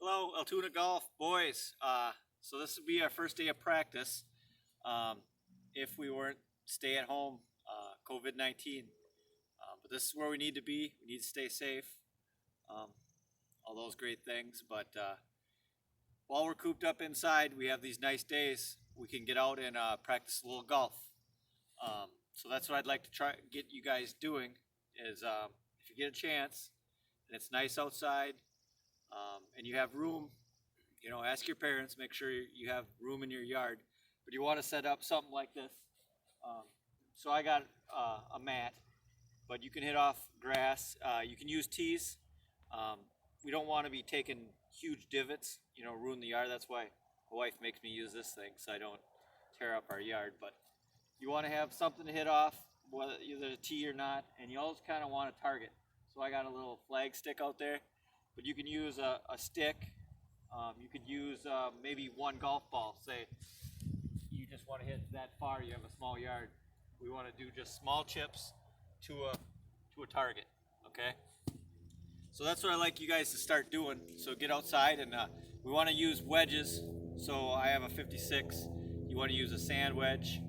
Hello, Altoona Golf boys. So this would be our first day of practice. Um, if we weren't stay at home, COVID-19. But this is where we need to be. We need to stay safe. Um, all those great things. But while we're cooped up inside, we have these nice days. We can get out and practice a little golf. So that's what I'd like to try get you guys doing. Is if you get a chance and it's nice outside. And you have room, ask your parents, make sure you have room in your yard. But you want to set up something like this. So I got a mat, but you can hit off grass. You can use tees. We don't want to be taking huge divots, ruin the yard. That's why my wife makes me use this thing so I don't tear up our yard. But you want to have something to hit off, whether either a tee or not, and you always kind of want to target. So I got a little flag stick out there. But you can use a stick. You could use maybe one golf ball. Say you just want to hit that far. You have a small yard. We want to do just small chips to a target. Okay. So that's what I like you guys to start doing. So get outside and we want to use wedges. So I have a 56. You want to use a sand wedge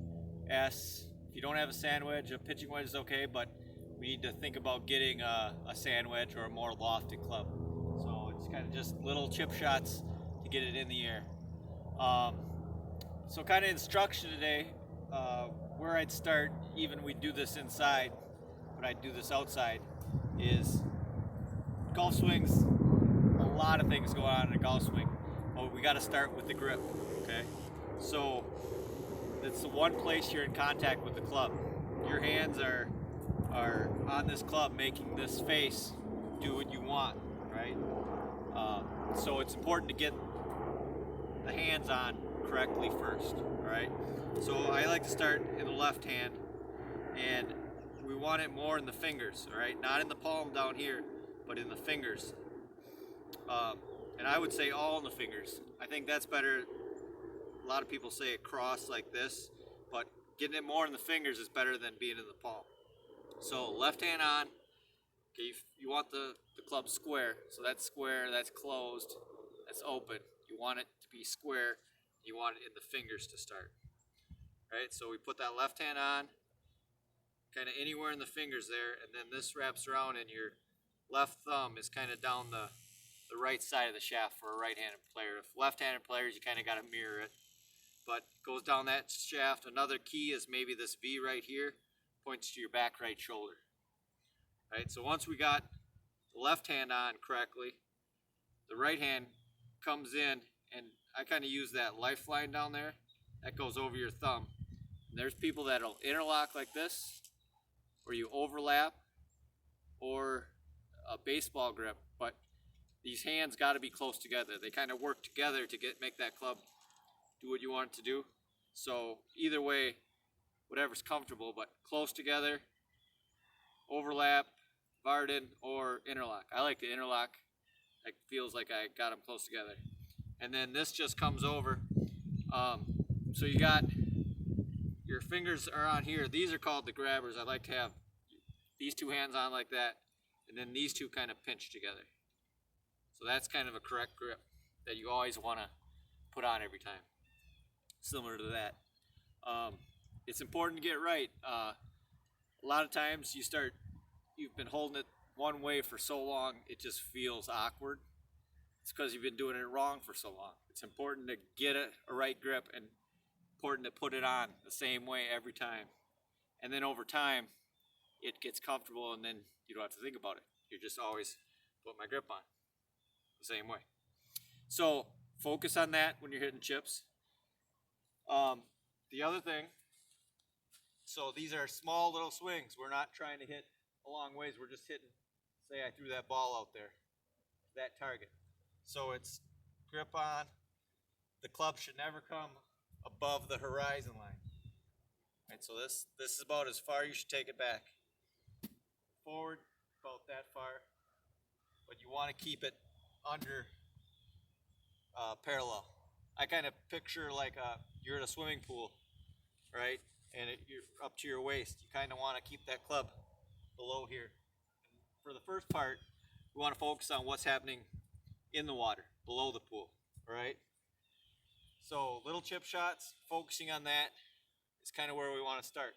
S. If you don't have a sand wedge, a pitching wedge is okay, but we need to think about getting a sand wedge or a more lofted club. So it's kind of just little chip shots to get it in the air. So kind of instruction today, where I'd start, even we do this inside, but I'd do this outside, is golf swings, a lot of things go on in a golf swing, but we got to start with the grip, okay? So that's the one place you're in contact with the club. Your hands are on this club making this face do what you want, right? So it's important to get the hands on correctly first, all right? So I like to start in the left hand, and we want it more in the fingers, all right? Not in the palm down here, but in the fingers. And I would say all in the fingers. I think that's better. A lot of people say it cross like this, but getting it more in the fingers is better than being in the palm. So left hand on. Okay, you want the club square, so that's square, that's closed, that's open. You want it to be square, you want it in the fingers to start. Right, so we put that left hand on, kind of anywhere in the fingers there, and then this wraps around and your left thumb is kind of down the right side of the shaft for a right-handed player. If left-handed players, you kind of got to mirror it, but it goes down that shaft. Another key is maybe this V right here, points to your back right shoulder. Right, so once we got the left hand on correctly, the right hand comes in, and I kind of use that lifeline down there. That goes over your thumb. And there's people that'll interlock like this, or you overlap, or a baseball grip. But these hands got to be close together. They kind of work together to make that club do what you want it to do. So either way, whatever's comfortable, but close together, overlap, Varden, or interlock. I like the interlock. It feels like I got them close together. And then this just comes over. So you got your fingers are on here. These are called the grabbers. I like to have these two hands on like that, and then these two kind of pinch together. So that's kind of a correct grip that you always want to put on every time. Similar to that. It's important to get right. A lot of times you've been holding it one way for so long, it just feels awkward. It's because you've been doing it wrong for so long. It's important to get a right grip, and important to put it on the same way every time. And then over time, it gets comfortable, and then you don't have to think about it. You just always put my grip on the same way. So focus on that when you're hitting chips. The other thing, so these are small little swings. We're not trying to hit a long ways. We're just hitting, say I threw that ball out there, that target. So it's grip on. The club should never come above the horizon line. Right, so this is about as far you should take it back. Forward, about that far. But you want to keep it under parallel. I kind of picture like you're in a swimming pool, right? And you're up to your waist. You kind of want to keep that club below here. And for the first part, we want to focus on what's happening in the water. below the pool, all right? So little chip shots, focusing on that is kind of where we want to start.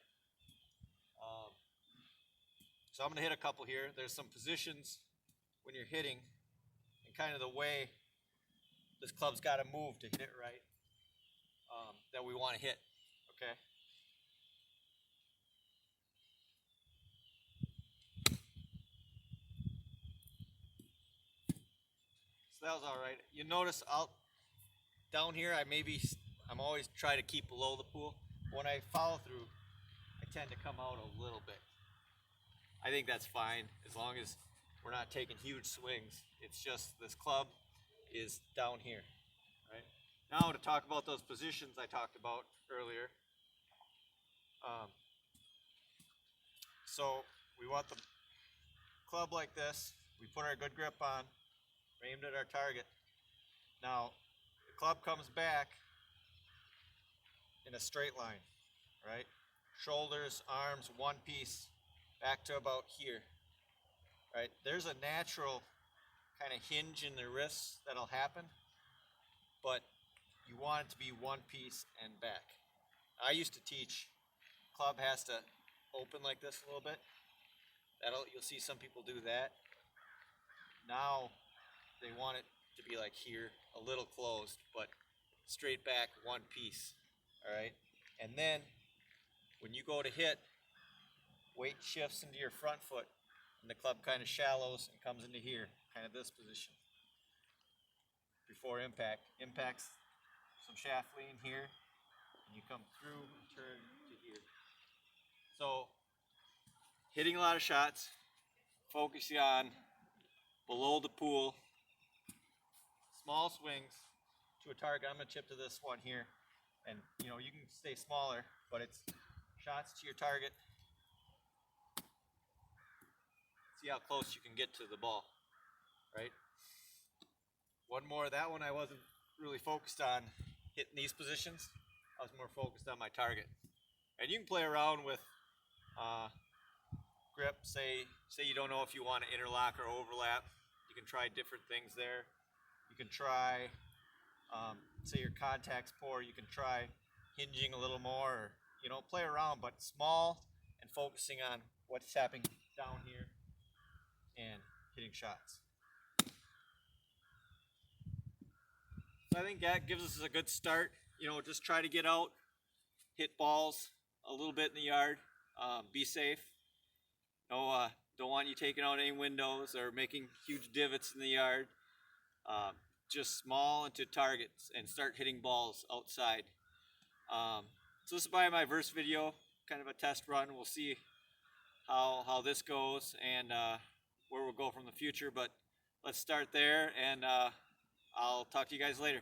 So I'm going to hit a couple here. There's some positions when you're hitting and kind of the way this club's got to move to hit it right that we want to hit, okay? So that was all right. You notice out down here, I'm always trying to keep below the pool. When I follow through, I tend to come out a little bit. I think that's fine as long as we're not taking huge swings. It's just this club is down here, right? Now to talk about those positions I talked about earlier. So we want the club like this. We put our good grip on, aimed at our target. Now the club comes back in a straight line, right? Shoulders, arms, one piece, back to about here, right? There's a natural kind of hinge in the wrists that'll happen, but you want it to be one piece and back. I used to teach, club has to open like this a little bit. You'll see some people do that. Now they want it to be like here, a little closed, but straight back, one piece, all right? And then when you go to hit, weight shifts into your front foot and the club kind of shallows and comes into here, kind of this position. Before impact, impacts some shaft lean here, and you come through and turn to here. So hitting a lot of shots, focusing on below the pool, small swings to a target. I'm gonna chip to this one here, and you know, you can stay smaller, but it's shots to your target. See how close you can get to the ball, right? One more, that one I wasn't really focused on hitting these positions. I was more focused on my target. And you can play around with grip. Say you don't know if you want to interlock or overlap. You can try different things there. You can try, say your contact's poor, you can try hinging a little more, or, you know, play around, but small and focusing on what's happening down here and hitting shots. So I think that gives us a good start. You know, just try to get out, hit balls a little bit in the yard, be safe. No, don't want you taking out any windows or making huge divots in the yard. Just small into targets and start hitting balls outside. So this is probably my first video, kind of a test run. We'll see how this goes and where we'll go from the future, but let's start there, and I'll talk to you guys later.